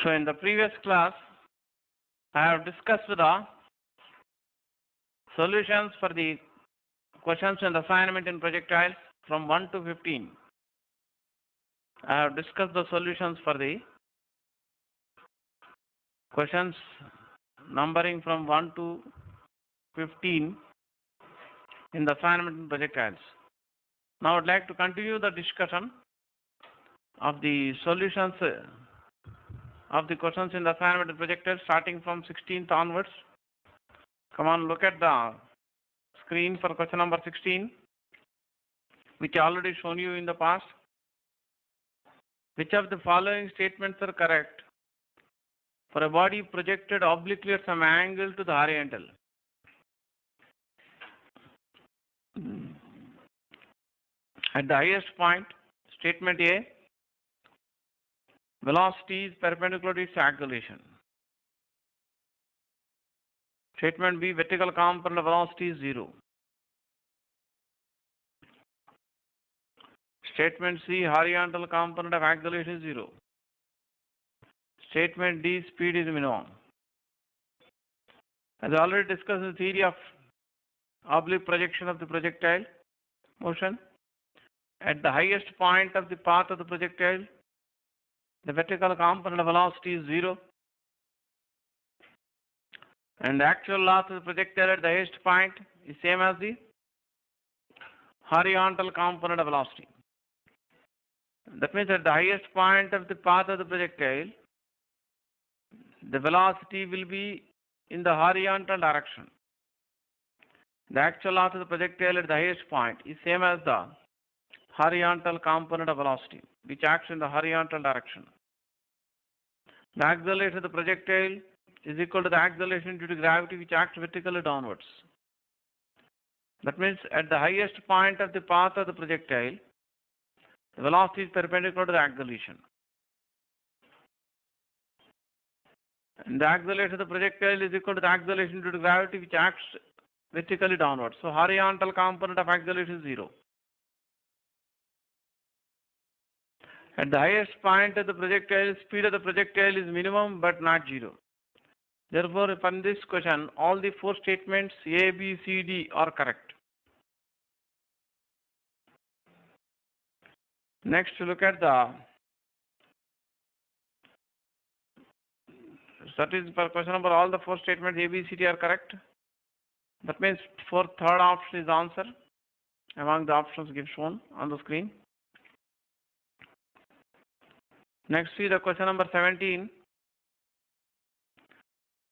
So in the previous class, I have discussed the solutions for the questions in the assignment in projectiles from 1 to 15. I have discussed the solutions for the questions numbering from 1 to 15 in the assignment in projectiles. Now I would like to continue the discussion of the solutions of the questions in the assignment in projectiles starting from 16th onwards. Come on, look at the screen for question number 16, which I already shown you in the past. Which of the following statements are correct for a body projected obliquely at some angle to the horizontal? At the highest point, statement A, velocity is perpendicular to its acceleration. Statement B, vertical component of velocity is 0. Statement C, horizontal component of acceleration is 0. Statement D, speed is minimum. As I already discussed the theory of oblique projection of the projectile motion, at the highest point of the path of the projectile, the vertical component of velocity is 0. And the actual loss of the projectile at the highest point is same as the horizontal component of velocity. That means at the highest point of the path of the projectile, the velocity will be in the horizontal direction. The actual loss of the projectile at the highest point is same as the horizontal component of velocity, which acts in the horizontal direction. The acceleration of the projectile is equal to the acceleration due to gravity, which acts vertically downwards. That means at the highest point of the path of the projectile, the velocity is perpendicular to the acceleration. And the acceleration of the projectile is equal to the acceleration due to gravity, which acts vertically downwards. So horizontal component of acceleration is 0. At the highest point of the projectile, speed of the projectile is minimum but not 0. Therefore, from this question, all the 4 statements A, B, C, D are correct. Next, look at the, that is for question number, all the 4 statements A, B, C, D are correct. That means third option is the answer among the options given shown on the screen. Next, see the question number 17.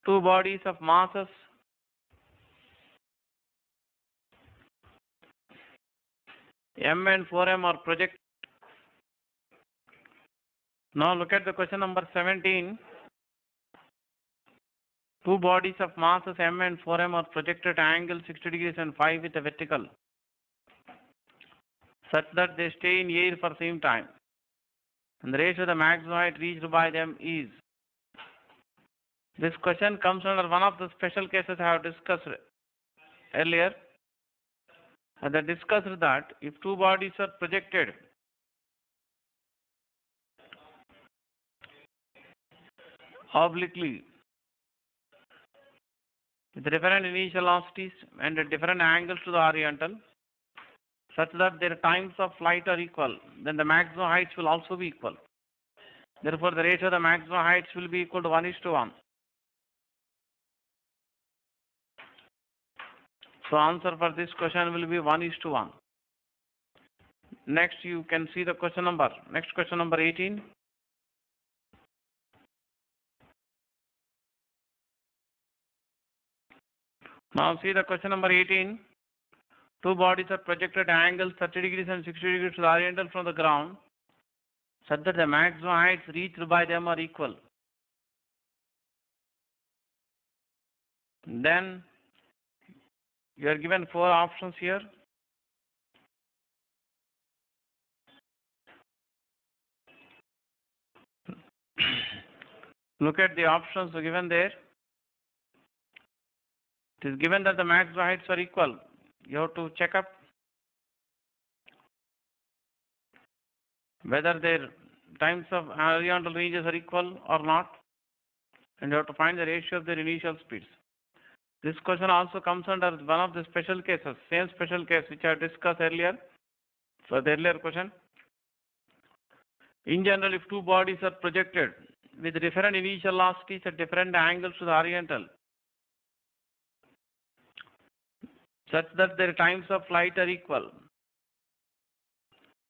Two bodies of masses M and 4M are projected. Now look at the question number 17. Two bodies of masses M and 4M are projected at angle 60 degrees and 5 with a vertical, such that they stay in air for same time. And the ratio of the maximum height reached by them is. This question comes under one of the special cases I have discussed earlier. And I discussed that if two bodies are projected obliquely with different initial velocities and at different angles to the horizontal, such that their times of flight are equal, then the maximum heights will also be equal. Therefore, the ratio of the maximum heights will be equal to 1:1. So answer for this question will be 1:1. Next, you can see the question number. Next question number 18. Now see the question number 18. Two bodies are projected at angles 30 degrees and 60 degrees to the horizontal from the ground, such that the maximum heights reached by them are equal. Then you are given 4 options here. Look at the options given there. It is given that the maximum heights are equal. You have to check up whether their times of horizontal ranges are equal or not, and you have to find the ratio of their initial speeds. This question also comes under one of the special cases, same special case which I discussed earlier. So the earlier question. In general, if two bodies are projected with different initial velocities at different angles to the horizontal, such that their times of flight are equal,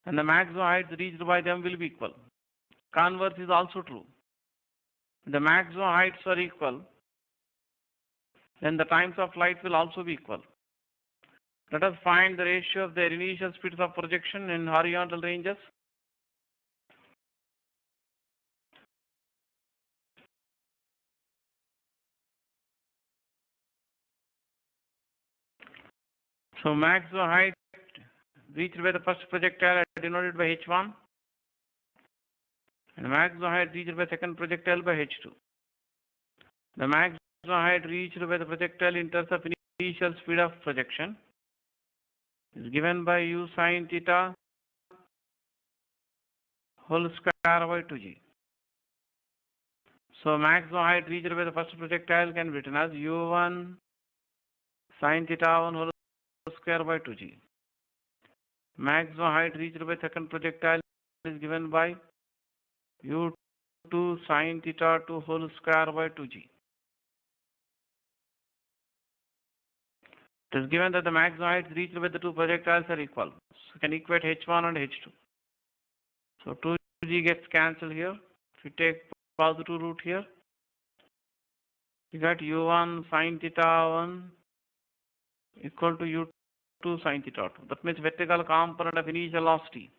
and the maximum heights reached by them will be equal. Converse is also true. The maximum heights are equal, then the times of flight will also be equal. Let us find the ratio of their initial speeds of projection in horizontal ranges. So maximum height reached by the first projectile are denoted by h1, and maximum height reached by second projectile by h2. The maximum height reached by the projectile in terms of initial speed of projection is given by u sine theta whole square by 2g. So maximum height reached by the first projectile can be written as u1 sine theta 1 whole square by 2g. Maximum height reached by second projectile is given by u2 sine theta 2 whole square by 2g. It is given that the maximum heights reached by the two projectiles are equal. So you can equate h1 and h2. So 2g gets cancelled here. If you take positive root here, you got u1 sine theta 1 equal to u2 sine theta 2. That means vertical component of initial velocity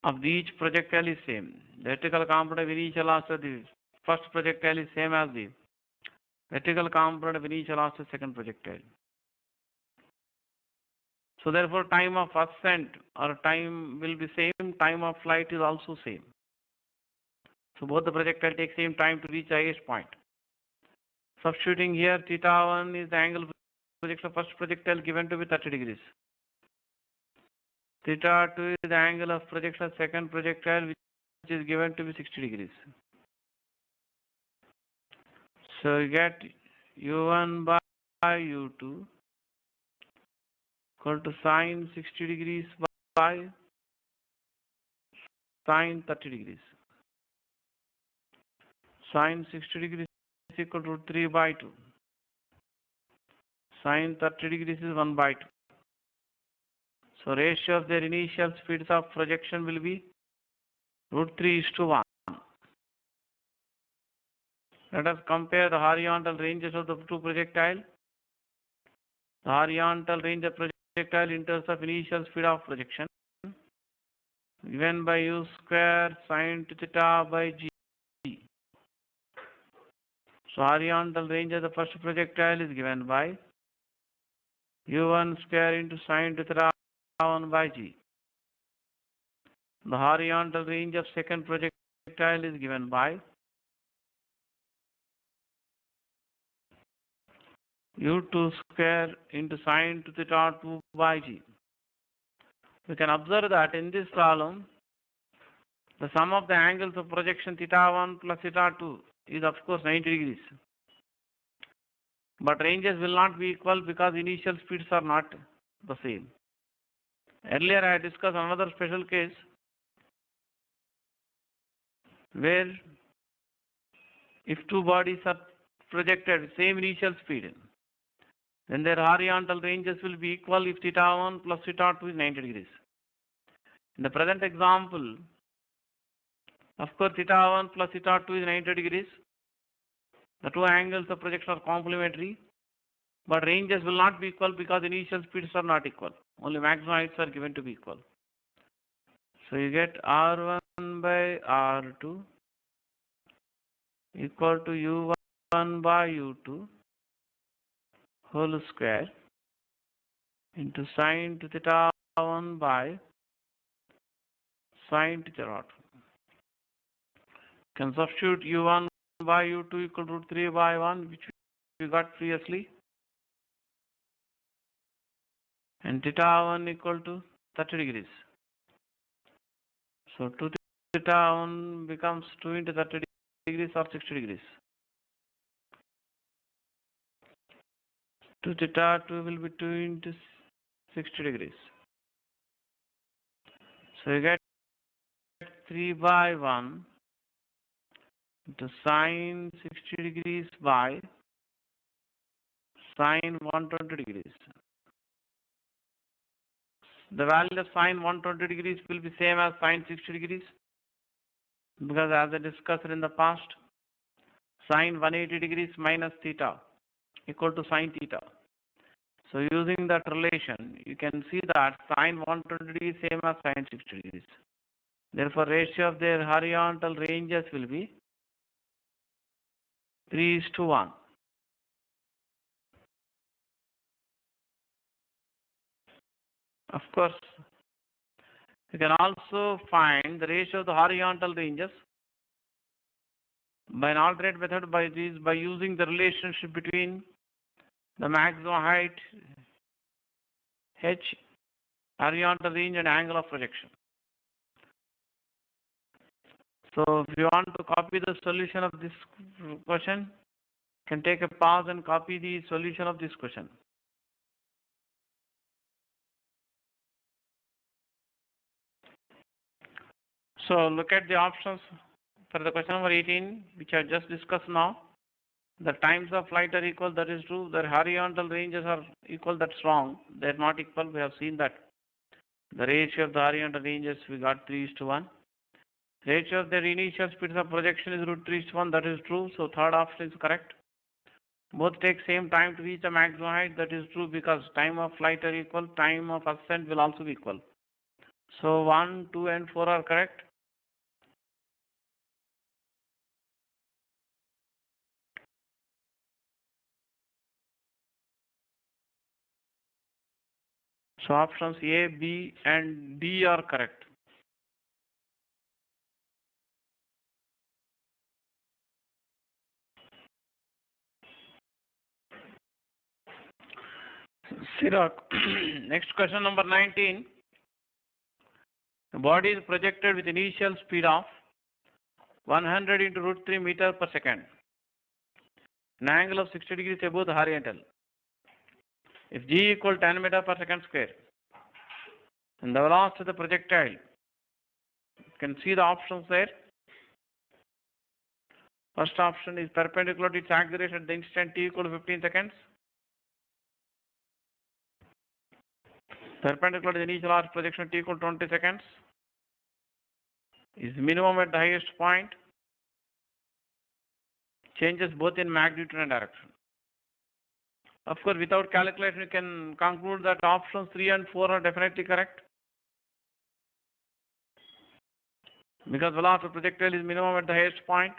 of each projectile is same. The vertical component of initial velocity of the first projectile is same as the vertical component of initial velocity of second projectile. So therefore, time of ascent or time will be same, time of flight is also same. So both the projectile take same time to reach the highest point. Substituting here, theta 1 is the angle of projection of first projectile given to be 30 degrees. Theta 2 is the angle of projection of second projectile which is given to be 60 degrees. So you get u1 by u2 equal to sine 60 degrees by sine 30 degrees. Sine 60 degrees is equal to 3 by 2. Sine 30 degrees is 1 by 2. So ratio of their initial speeds of projection will be √3:1. Let us compare the horizontal ranges of the two projectiles. The horizontal range of projectile in terms of initial speed of projection given by u square sine theta by g. So horizontal range of the first projectile is given by u1 square into sine theta 1 by g. The horizontal range of second projectile is given by u2 square into sine theta 2 by g. We can observe that in this problem, the sum of the angles of projection theta 1 plus theta 2 is of course 90 degrees. But ranges will not be equal because initial speeds are not the same. Earlier I discussed another special case where if two bodies are projected with same initial speed, then their horizontal ranges will be equal if theta 1 plus theta 2 is 90 degrees. In the present example, of course theta 1 plus theta 2 is 90 degrees. The two angles of projection are complementary, but ranges will not be equal because initial speeds are not equal. Only maximum heights are given to be equal. So you get r1 by r2 equal to u1 by u2 whole square into sine theta 1 by sine theta 2. Can substitute u1 by u2 equal to 3 by 1, which we got previously, and theta 1 equal to 30 degrees. So 2 theta 1 becomes 2 into 30 degrees or 60 degrees. 2 theta 2 will be 2 into 60 degrees. So you get 3 by 1 into sine 60 degrees by sine 120 degrees. The value of sine 120 degrees will be same as sine 60 degrees, because as I discussed in the past, sine 180 degrees minus theta equal to sine theta. So using that relation, you can see that sine 120 degrees same as sine 60 degrees. Therefore, ratio of their horizontal ranges will be 3:1. Of course, you can also find the ratio of the horizontal ranges by an alternate method by using the relationship between the maximum height h, horizontal range, and angle of projection. So if you want to copy the solution of this question, you can take a pause and copy the solution of this question. So look at the options for the question number 18, which I just discussed now. The times of flight are equal, that is true. The horizontal ranges are equal, that's wrong. They are not equal. We have seen that. The ratio of the horizontal ranges, we got 3:1. Ratio of their initial speeds of projection is √3:1, that is true. So third option is correct. Both take same time to reach the maximum height, that is true, because time of flight are equal, time of ascent will also be equal. So 1, 2, and 4 are correct. So options A, B, and D are correct. Sirak. Next question number 19. The body is projected with initial speed of 100 into √3 meter per second. An angle of 60 degrees above the horizontal. If g equal 10 meter per second square, and the velocity of the projectile, you can see the options there. First option is perpendicular to its acceleration at the instant t equal to 15 seconds. Perpendicular to the initial arc projection t equal to 20 seconds. Is minimum at the highest point. Changes both in magnitude and direction. Of course, without calculation, you can conclude that options 3 and 4 are definitely correct. Because velocity of projectile is minimum at the highest point.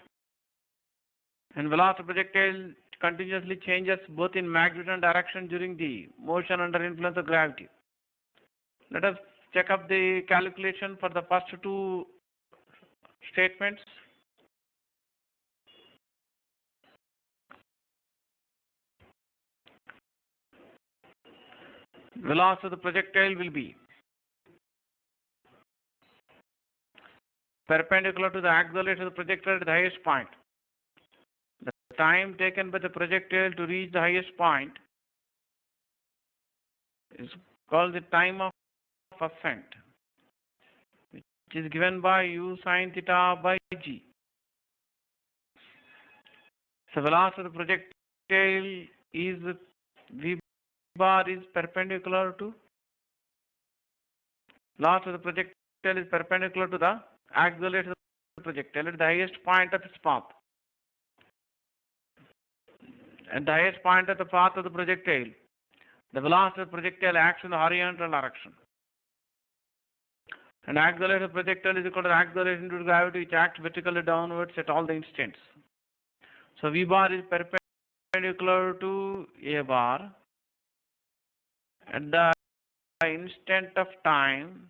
And velocity of projectile continuously changes both in magnitude and direction during the motion under influence of gravity. Let us check up the calculation for the first two statements. Velocity of the projectile will be perpendicular to the acceleration of the projectile at the highest point. The time taken by the projectile to reach the highest point is called the time of ascent, which is given by u sine theta by g. So velocity of the projectile is v bar is perpendicular to velocity of the projectile is perpendicular to the acceleration of the projectile at the highest point of its path. At the highest point of the path of the projectile, the velocity of the projectile acts in the horizontal direction. And acceleration of the projectile is equal to the acceleration due to gravity, which acts vertically downwards at all the instants. So v bar is perpendicular to a bar at the instant of time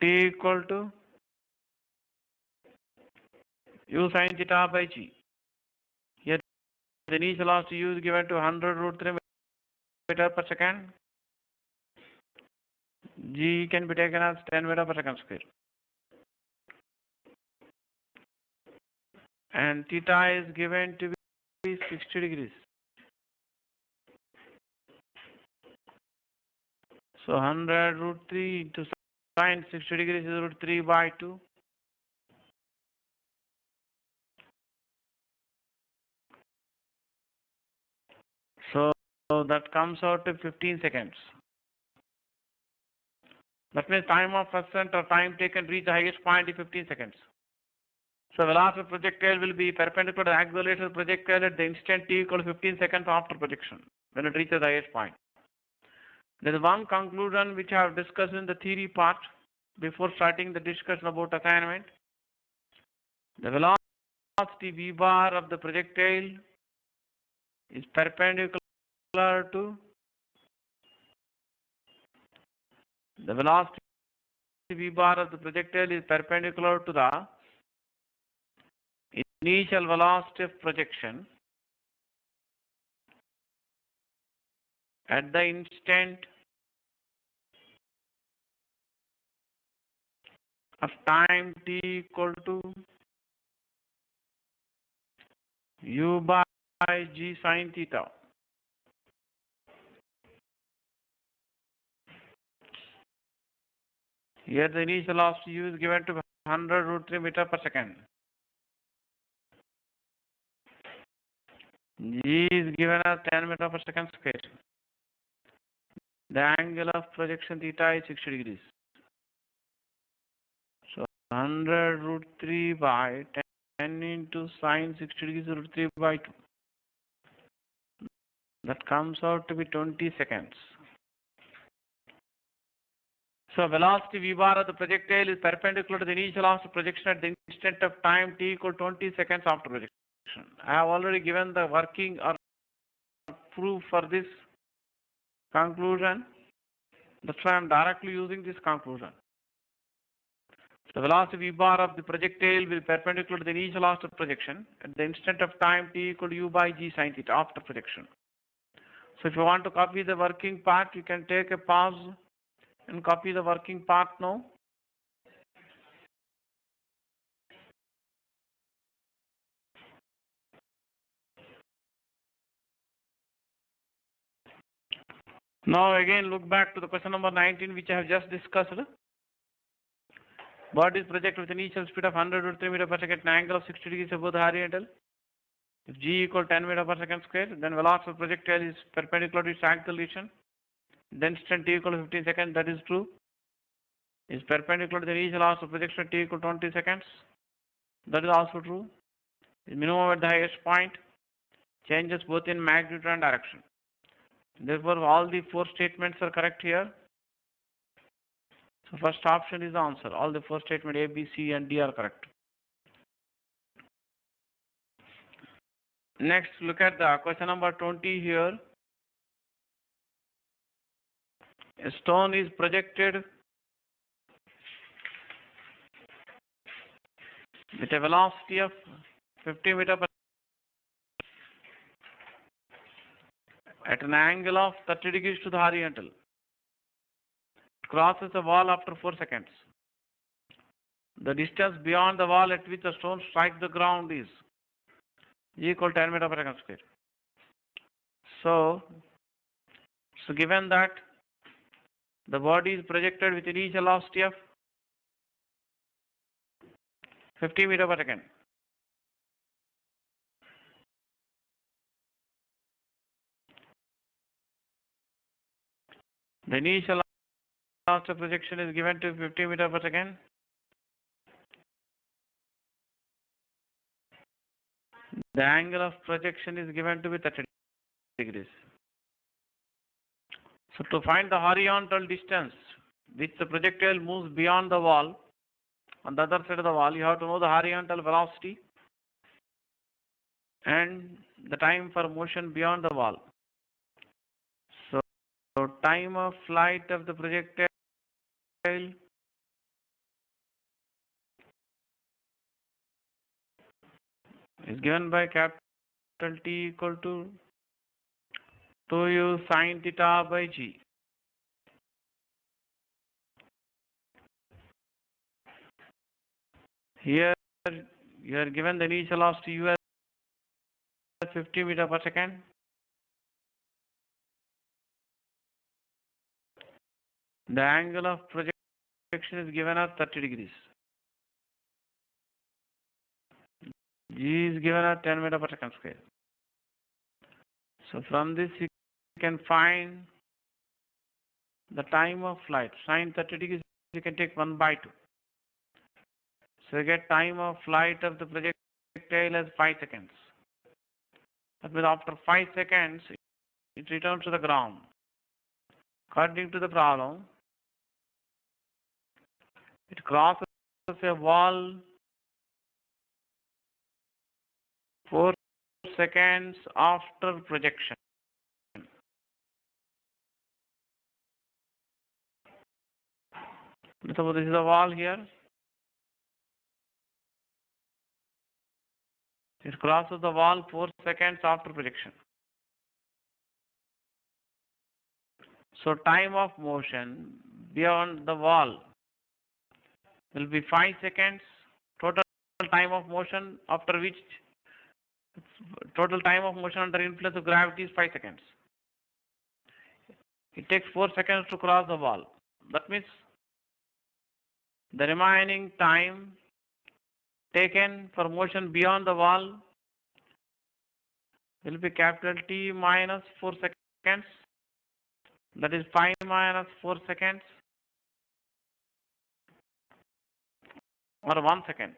t equal to u sine theta by g. Here the initial velocity u is given to 100 √3 meter per second. G can be taken as 10 meter per second square. And theta is given to be 60 degrees. So 100 root 3 into sine 60 degrees is root 3 by 2. So that comes out to 15 seconds. That means time of ascent or time taken to reach the highest point is 15 seconds. So velocity of projectile will be perpendicular to the acceleration of the projectile at the instant t equal to 15 seconds after projection when it reaches the highest point. There is one conclusion which I have discussed in the theory part before starting the discussion about assignment. The velocity v bar of the projectile is perpendicular to the velocity v bar of the projectile is perpendicular to the initial velocity of projection at the instant of time t equal to u by g sine theta. Here the initial velocity u is given to 100 root 3 meter per second. G is given as 10 meter per second square. The angle of projection theta is 60 degrees. So 100 root 3 by 10 into sine 60 degrees root 3 by 2. That comes out to be 20 seconds. So velocity v bar of the projectile is perpendicular to the initial velocity of projection at the instant of time t equal 20 seconds after projection. I have already given the working or proof for this conclusion. That's why I am directly using this conclusion. The velocity v bar of the projectile will be perpendicular to the initial velocity of projection at the instant of time t equal to u by g sine theta after projection. So if you want to copy the working part, you can take a pause and copy the working part now. Now again look back to the question number 19 which I have just discussed. Body is projected with initial speed of 100 root 3 meter per second at an angle of 60 degrees above the horizontal. If g equal 10 meter per second square, then velocity of projectile is perpendicular to its acceleration. Then instant t equal to 15 seconds, that is true. Is perpendicular to the initial velocity of projection t equal to 20 seconds. That is also true. Is minimum at the highest point. Changes both in magnitude and direction. Therefore, all the four statements are correct here. So first option is the answer. All the four statements A, B, C and D are correct. Next, look at the question number 20 here. A stone is projected with a velocity of 50 meter per at an angle of 30 degrees to the horizontal. It crosses the wall after 4 seconds. The distance beyond the wall at which the stone strikes the ground is equal to 10 meter per second square. So given that the body is projected with initial velocity of 50 meter per second. The initial velocity of projection is given to 50 meter per second. The angle of projection is given to be 30 degrees. So to find the horizontal distance which the projectile moves beyond the wall, on the other side of the wall, you have to know the horizontal velocity and the time for motion beyond the wall. So time of flight of the projectile is given by capital T equal to 2u sine theta by g. Here you are given the initial velocity u as 50 meter per second. The angle of projection is given as 30 degrees. G is given as 10 meter per second square. So from this you can find the time of flight. Sin 30 degrees you can take 1 by 2. So you get time of flight of the projectile as 5 seconds. That means after 5 seconds it returns to the ground. According to the problem, it crosses a wall 4 seconds after projection. Suppose this is a wall here. It crosses the wall 4 seconds after projection. So time of motion beyond the wall will be 5 seconds. Total time of motion after which total time of motion under influence of gravity is 5 seconds. It takes 4 seconds to cross the wall. That means the remaining time taken for motion beyond the wall will be capital T minus 4 seconds. That is 5 minus 4 seconds or 1 second.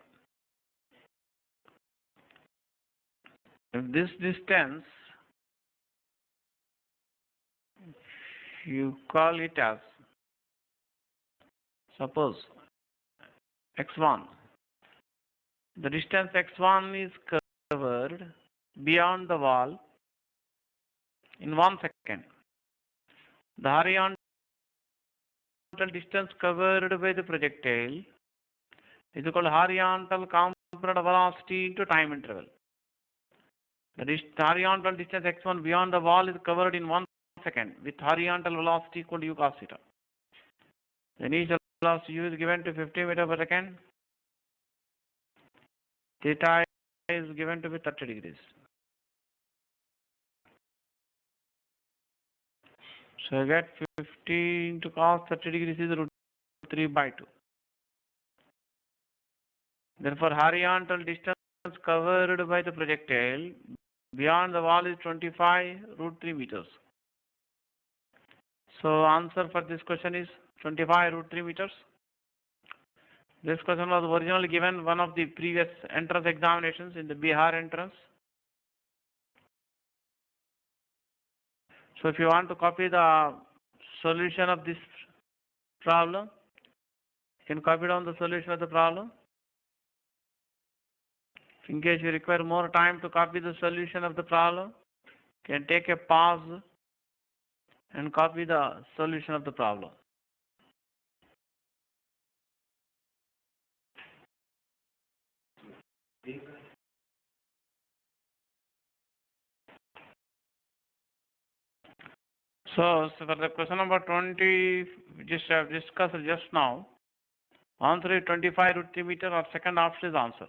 If this distance, you call it as, suppose x1. The distance x1 is covered beyond the wall in 1 second. The horizontal distance covered by the projectile is equal to horizontal component of velocity into time interval. The horizontal distance x1 beyond the wall is covered in 1 second with horizontal velocity equal to u cos theta. The initial velocity u is given to 50 meter per second. Theta is given to be 30 degrees. So I get 50 into cos 30 degrees is root 3 by 2. Therefore, horizontal distance covered by the projectile beyond the wall is 25 root 3 meters. So answer for this question is 25 root 3 meters. This question was originally given one of the previous entrance examinations in the Bihar entrance. So if you want to copy the solution of this problem, you can copy down the solution of the problem. In case you require more time to copy the solution of the problem, you can take a pause and copy the solution of the problem. So for the question number 20, just have discussed just now, answer is 25 root 3 meter, or second option is answer.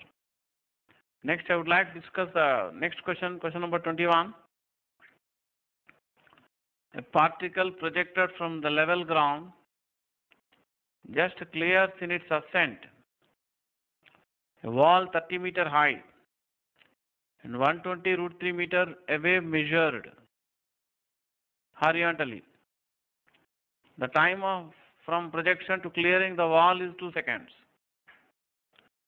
Next, I would like to discuss the next question, question number 21. A particle projected from the level ground just clears in its ascent a wall 30 meter high and 120 root 3 meter away measured horizontally. The time from projection to clearing the wall is 2 seconds.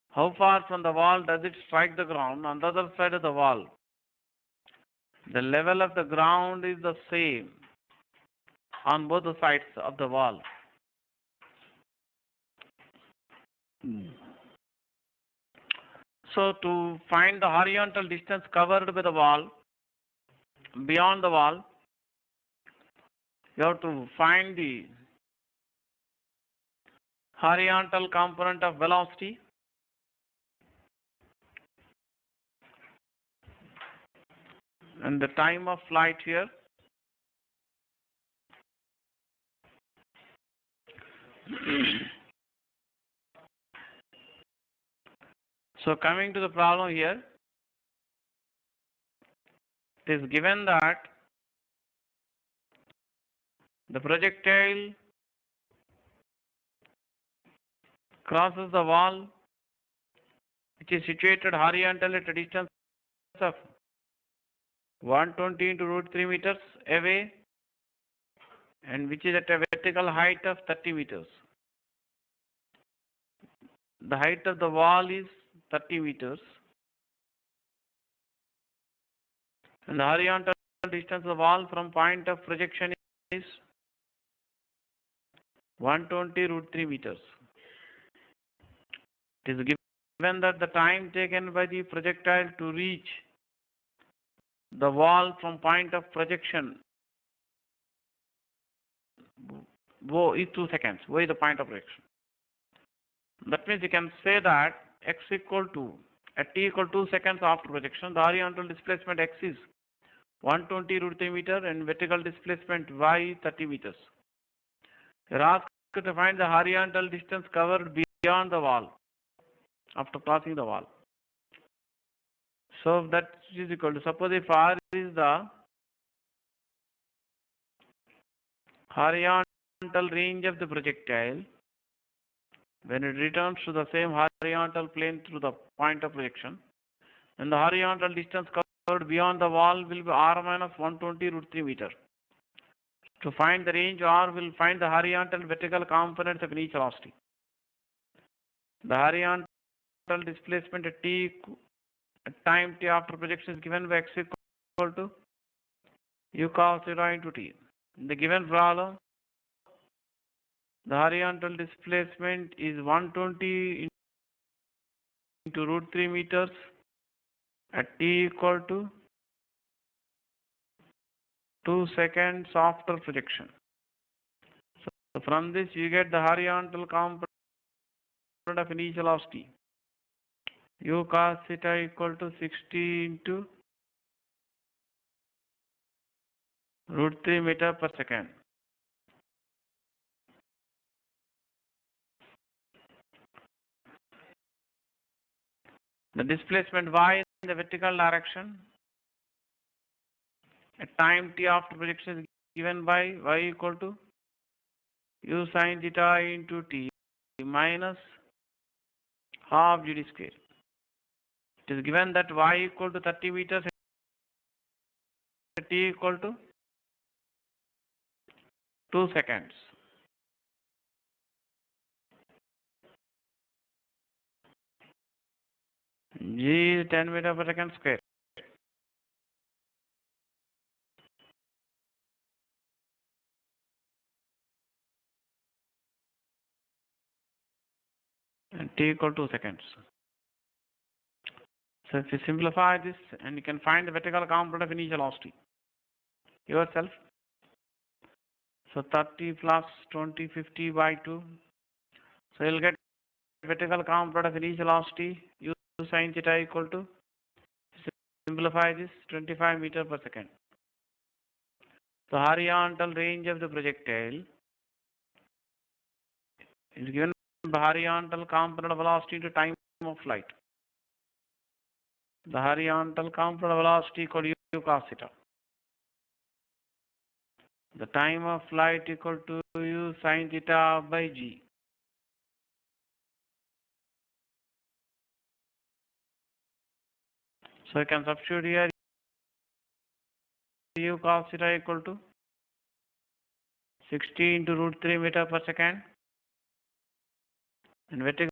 How far from the wall does it strike the ground on the other side of the wall? The level of the ground is the same on both the sides of the wall. So to find the horizontal distance covered by the wall, beyond the wall, you have to find the horizontal component of velocity and the time of flight here. So coming to the problem here, it is given that the projectile crosses the wall which is situated horizontally at a distance of 120 into root 3 meters away and which is at a vertical height of 30 meters. The height of the wall is 30 meters and the horizontal distance of the wall from point of projection is 120 root 3 meters. It is given that the time taken by the projectile to reach the wall from point of projection is 2 seconds. Y is the point of projection. That means you can say that x equal to, at t equal to 2 seconds after projection, the horizontal displacement x is 120 root 3 meter and vertical displacement y is 30 meters. You are asked to find the horizontal distance covered beyond the wall after crossing the wall. So that is equal to, suppose if r is the horizontal range of the projectile, when it returns to the same horizontal plane through the point of projection, then the horizontal distance covered beyond the wall will be r minus 120 root 3 meter. To find the range r, will find the horizontal vertical components of each velocity. The horizontal displacement at t at time t after projection is given by x equal to u cos 0 into t. In the given problem, the horizontal displacement is 120 into root 3 meters at t equal to 2 seconds after projection. So from this you get the horizontal component of initial velocity. U cos theta equal to 60 into root 3 meter per second. The displacement y in the vertical direction at time t after projection is given by y equal to u sin theta into t minus half gt square. It is given that y equal to 30 meters at t equal to 2 seconds. G is 10 meter per second square. And t equal to 2 seconds. So if you simplify this, and you can find the vertical component of initial velocity yourself. So 30 plus 20, 50 by 2. So you'll get vertical component of initial velocity u sin theta equal to, simplify this, 25 meter per second. The horizontal range of the projectile is given by horizontal component of velocity to time of flight. The horizontal component of velocity equal to u cos theta. The time of flight equal to u sin theta by g. So you can substitute here u cos theta equal to 60 into root 3 meter per second. And vertical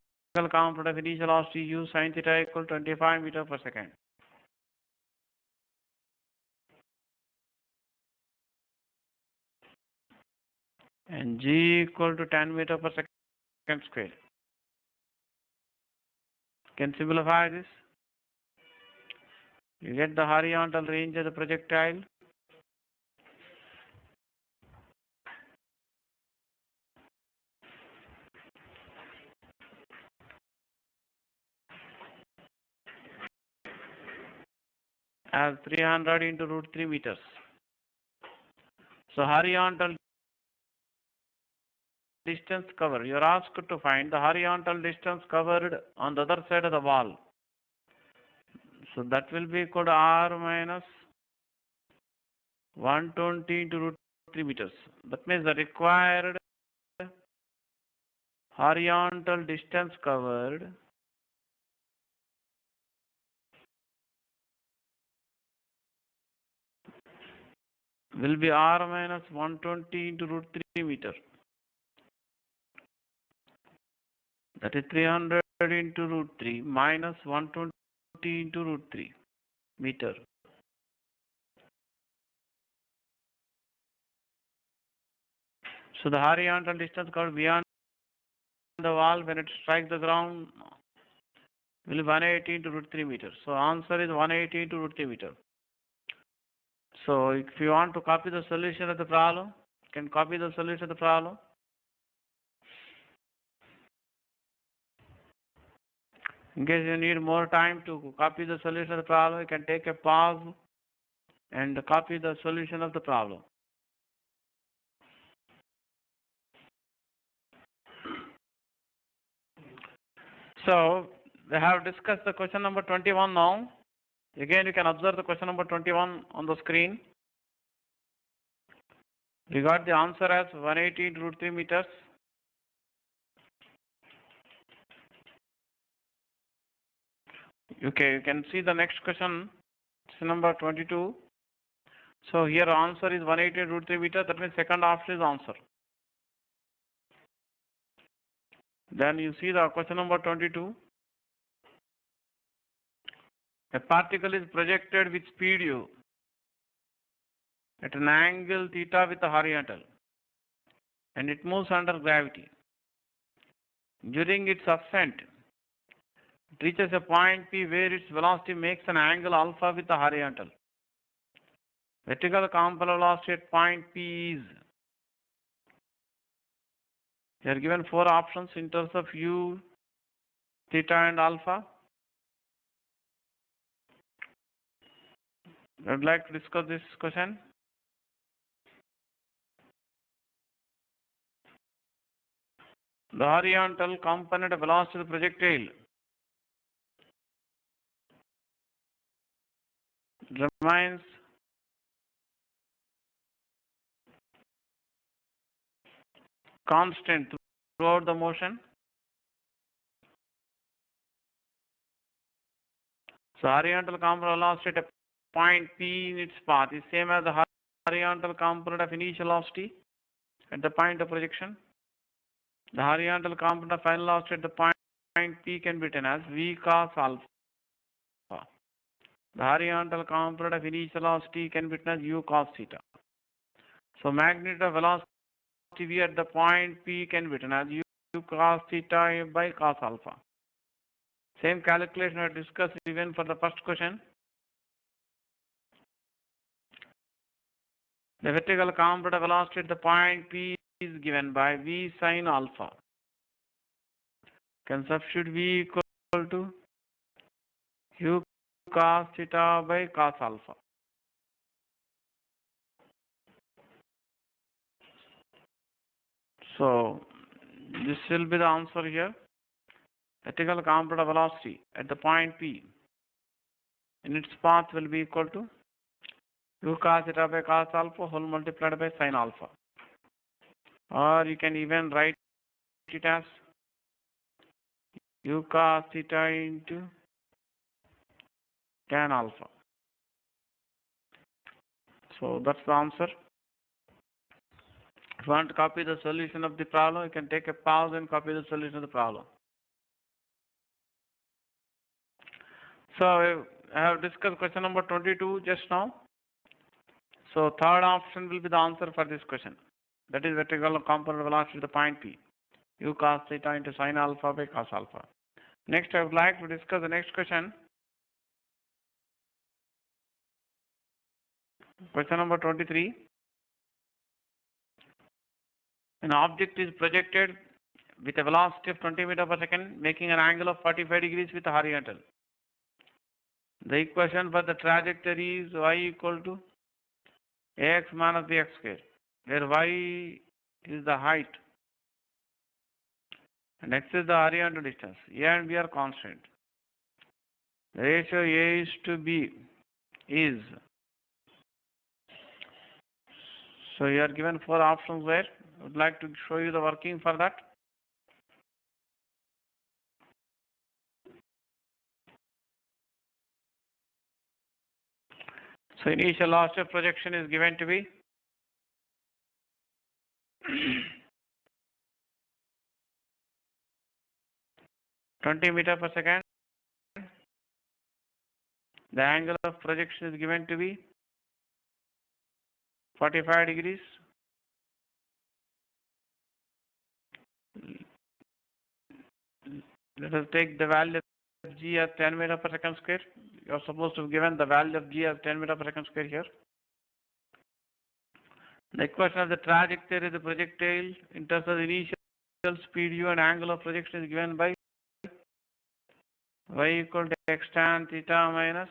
component of initial velocity u sin theta equal to 25 meter per second. And g equal to 10 meter per second square. Can simplify this. You get the horizontal range of the projectile as 300 into root 3 meters. So horizontal distance covered. You are asked to find the horizontal distance covered on the other side of the wall So that will be equal to r minus 120 into root 3 meters. That means the required horizontal distance covered will be r minus 120 into root 3 meter. That is 300 into root 3 minus 120 into root 3 meter. So the horizontal distance covered beyond the wall when it strikes the ground will be 180 into root 3 meters. So answer is 180 into root 3 meter. So if you want to copy the solution of the problem, you can copy the solution of the problem. In case you need more time to copy the solution of the problem, you can take a pause and copy the solution of the problem. So we have discussed the question number 21 now. Again, you can observe the question number 21 on the screen. We got the answer as 180 into root 3 meters. Okay, you can see the next question, question number 22. So here answer is 180 into root 3 meters. That means second option is answer. Then you see the question number 22. A particle is projected with speed u at an angle theta with the horizontal, and it moves under gravity. During its ascent, it reaches a point P where its velocity makes an angle alpha with the horizontal. Vertical component velocity at point P is. They are given four options in terms of u, theta, and alpha. I would like to discuss this question. The horizontal component velocity of the projectile remains constant throughout the motion. So horizontal component velocity at a point P in its path is same as the horizontal component of initial velocity at the point of projection. The horizontal component of final velocity at the point P can be written as v cos alpha. The horizontal component of initial velocity can be written as u cos theta. So magnitude of velocity v at the point P can be written as u cos theta by cos alpha. Same calculation I discussed even for the first question. The vertical component of velocity at the point P is given by v sin alpha. Can substitute v equal to u cos theta by cos alpha. So this will be the answer here. Vertical component of velocity at the point P in its path will be equal to u cos theta by cos alpha whole multiplied by sin alpha. Or you can even write it as u cos theta into tan alpha. So that's the answer. If you want to copy the solution of the problem, you can take a pause and copy the solution of the problem. So I have discussed question number 22 just now. So third option will be the answer for this question. That is vertical component velocity at the point P. U cos theta into sin alpha by cos alpha. Next, I would like to discuss the next question. Question number 23. An object is projected with a velocity of 20 meters per second, making an angle of 45 degrees with the horizontal. The equation for the trajectory is y equal to ax minus bx square, where y is the height and x is the horizontal distance. A and b are constant. The ratio A is to B is, so you are given 4 options there. I would like to show you the working for that. So initial loss of projection is given to be 20 meter per second. The angle of projection is given to be 45 degrees. Let us take the value of G as 10 meter per second square. You are supposed to have given the value of G as 10 meter per second square here. The equation of the trajectory of the projectile in terms of the initial speed u and angle of projection is given by y equal to x tan theta minus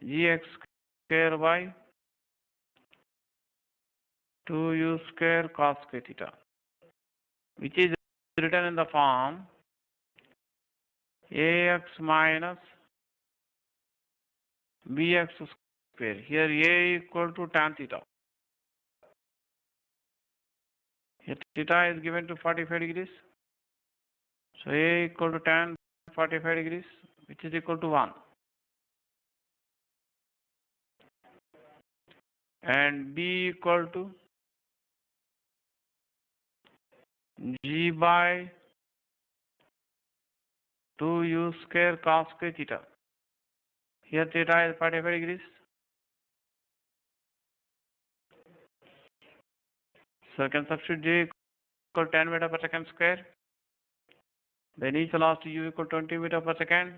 gx square by 2u square cos square theta, which is written in the form ax minus bx square. Here a equal to tan theta. Here theta is given to 45 degrees. So a equal to tan 45 degrees, which is equal to 1. And b equal to g by 2u square cos square theta. Here theta is 45 degrees. So I can substitute J equal to 10 meter per second square. The initial velocity U equal to 20 meter per second.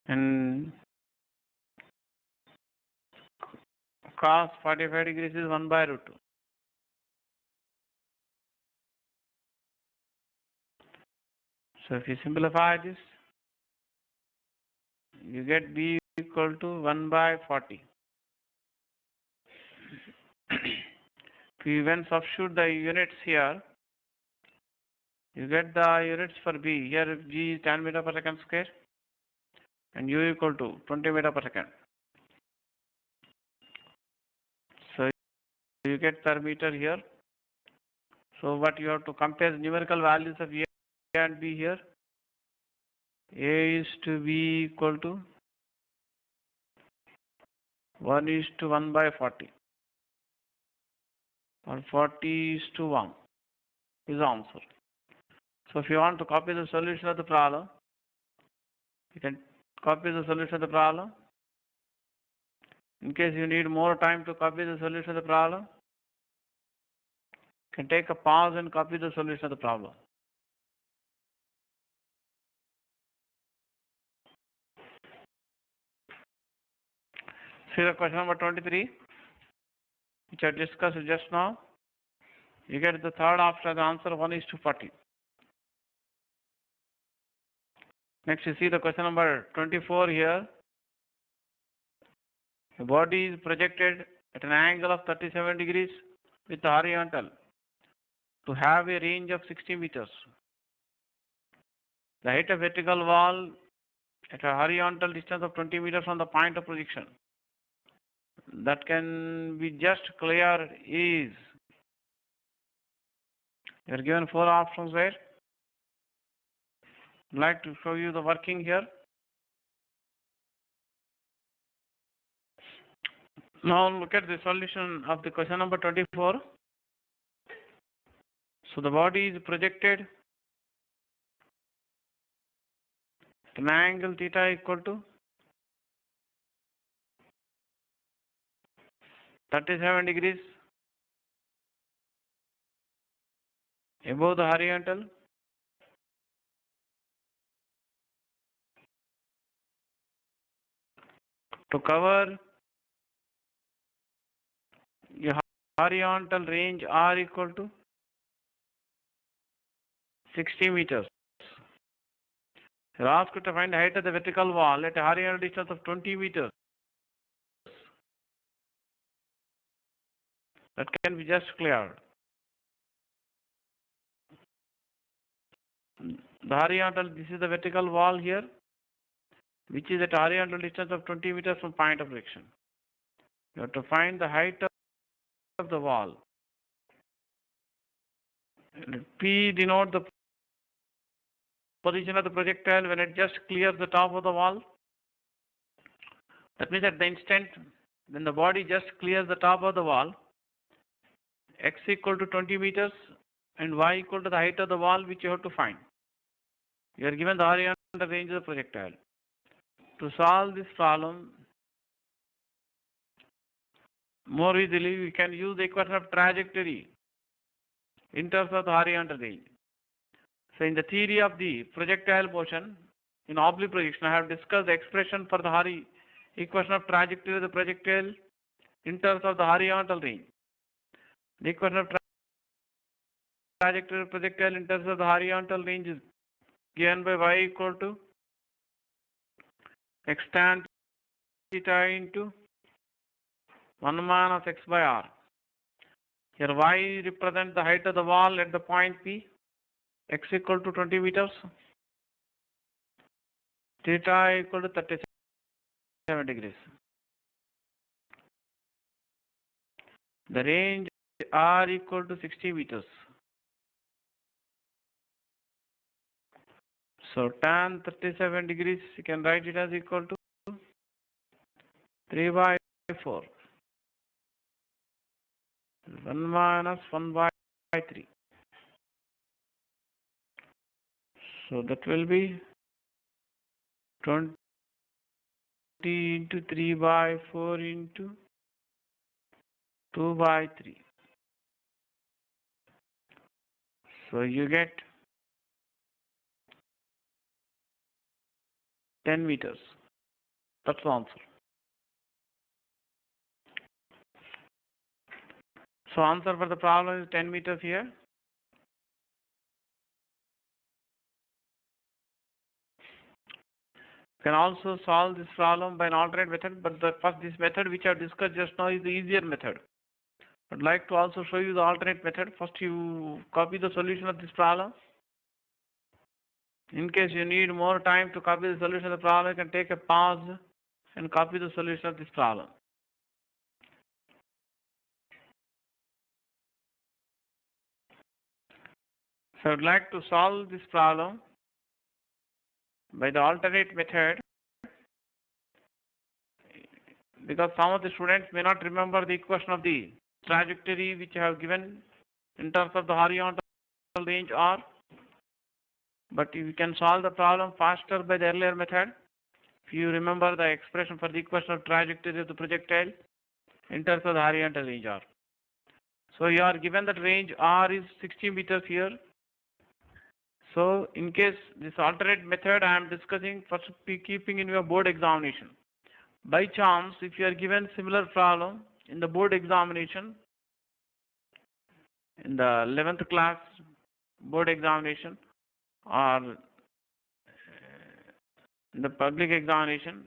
And cos 45 degrees is 1 by root 2. So if you simplify this, you get B equal to 1 by 40. If you even substitute the units here, you get the units for B. Here G is 10 meter per second square and U equal to 20 meter per second. So you get per meter here. So what you have to compare the numerical values of A and B here. A is to B equal to 1 is to 1 by 40 or 40 is to 1 is the answer. So if you want to copy the solution of the problem, you can copy the solution of the problem. In case you need more time to copy the solution of the problem, you can take a pause and copy the solution of the problem. See the question number 23, which I discussed just now. You get the third option as the answer 1 is to 40. Next, you see the question number 24 here. The body is projected at an angle of 37 degrees with the horizontal to have a range of 60 meters. The height of vertical wall at a horizontal distance of 20 meters from the point of projection that can be just cleared is. You are given 4 options there. I'd like to show you the working here. Now look at the solution of the question number 24. So the body is projected at an angle theta equal to 37 degrees above the horizontal to cover a horizontal range R equal to 60 meters. You are asked to find the height of the vertical wall at a horizontal distance of 20 meters. That can be just cleared. the horizontal, this is the vertical wall here, which is at horizontal distance of 20 meters from point of friction. You have to find the height of the wall. P denote the position of the projectile when it just clears the top of the wall. That means at the instant when the body just clears the top of the wall, x equal to 20 meters and y equal to the height of the wall, which you have to find. You are given the horizontal range of the projectile. To solve this problem more easily, we can use the equation of trajectory in terms of the horizontal range. So in the theory of the projectile motion in oblique projection, I have discussed the expression for the equation of trajectory of the projectile in terms of the horizontal range. The equation of trajectory of projectile in terms of the horizontal range is given by y equal to x tan theta into 1 minus x by r. Here y represents the height of the wall at the point P, x equal to 20 meters, theta equal to 37 degrees. The range r equal to 60 meters. So tan 37 degrees, you can write it as equal to 3 by 4. 1 minus 1 by 3. So that will be 20 into 3 by 4 into 2 by 3. So you get 10 meters. That's the answer. So answer for the problem is 10 meters here. You can also solve this problem by an alternate method, but this method which I have discussed just now is the easier method. I'd like to also show you the alternate method. First you copy the solution of this problem. In case you need more time to copy the solution of the problem, you can take a pause and copy the solution of this problem. So I'd like to solve this problem by the alternate method, because some of the students may not remember the equation of the trajectory which I have given in terms of the horizontal range R. But you can solve the problem faster by the earlier method if you remember the expression for the equation of trajectory of the projectile in terms of the horizontal range R. So you are given that range R is 60 meters here. So in case this alternate method I am discussing, first be keeping in your board examination. By chance, if you are given similar problem in the board examination, in the 11th class board examination, or in the public examination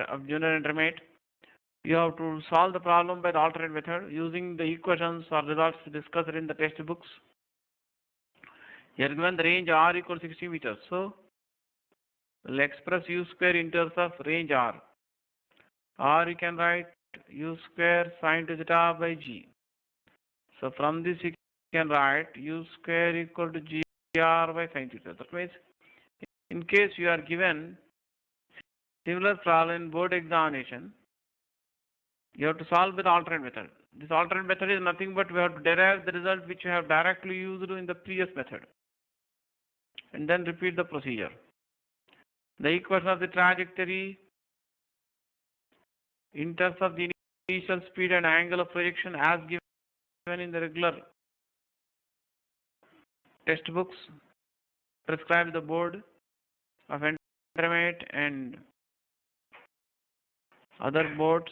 of junior intermediate, you have to solve the problem by the alternate method using the equations or results discussed in the textbooks. Here given the range R equals 60 meters. So we'll express U square in terms of range R. R you can write U square sine theta by G. So from this you can write U square equal to GR by sine theta. That means in case you are given similar problem in board examination, you have to solve with alternate method. This alternate method is nothing but we have to derive the result which you have directly used in the previous method and then repeat the procedure. The equation of the trajectory in terms of the initial speed and angle of projection as given in the regular textbooks prescribed the board of intermediate and other boards.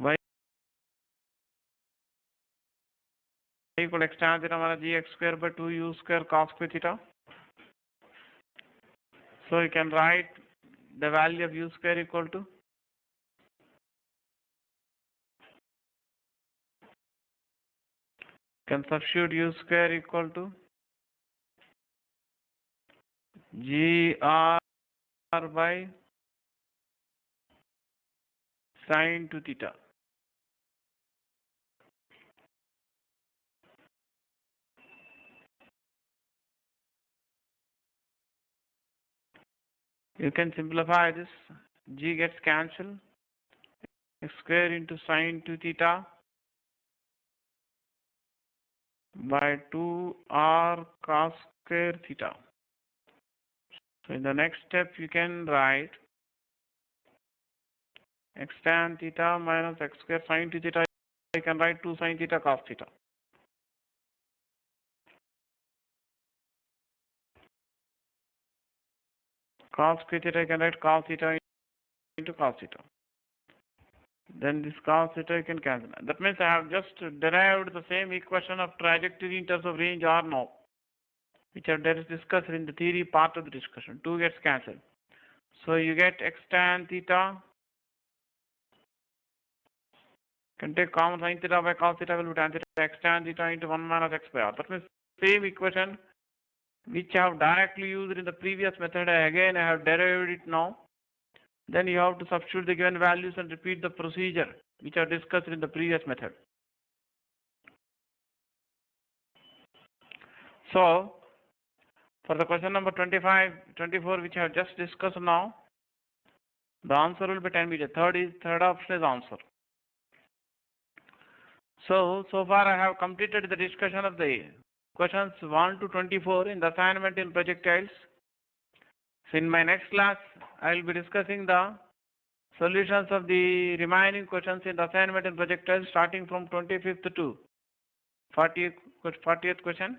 Y equal x tan theta minus gx square by 2 u square cos square theta. So you can write the value of u square equal to can substitute u square equal to GR by sine 2 theta. You can simplify this. G gets cancelled. X square into sine 2 theta by 2r cos square theta. So in the next step, you can write x tan theta minus x square sine 2 theta. You can write 2 sine theta cos theta. Cos square theta, you can write cos theta into cos theta. Then this cos theta you can cancel. That means I have just derived the same equation of trajectory in terms of range R now, which I have discussed in the theory part of the discussion. 2 gets cancelled. So you get x tan theta. Can take common sin theta by cos theta will be tan theta x tan theta into 1 minus x by r. That means same equation which I have directly used in the previous method. Again I have derived it now. Then you have to substitute the given values and repeat the procedure which I discussed in the previous method. So, for the question number 25, 24 which I have just discussed now, the answer will be 10 meter. Third option is answer. So far I have completed the discussion of the questions 1 to 24 in the assignment in projectiles. So in my next class, I will be discussing the solutions of the remaining questions in the assignment in projectiles starting from 25th to 40th question.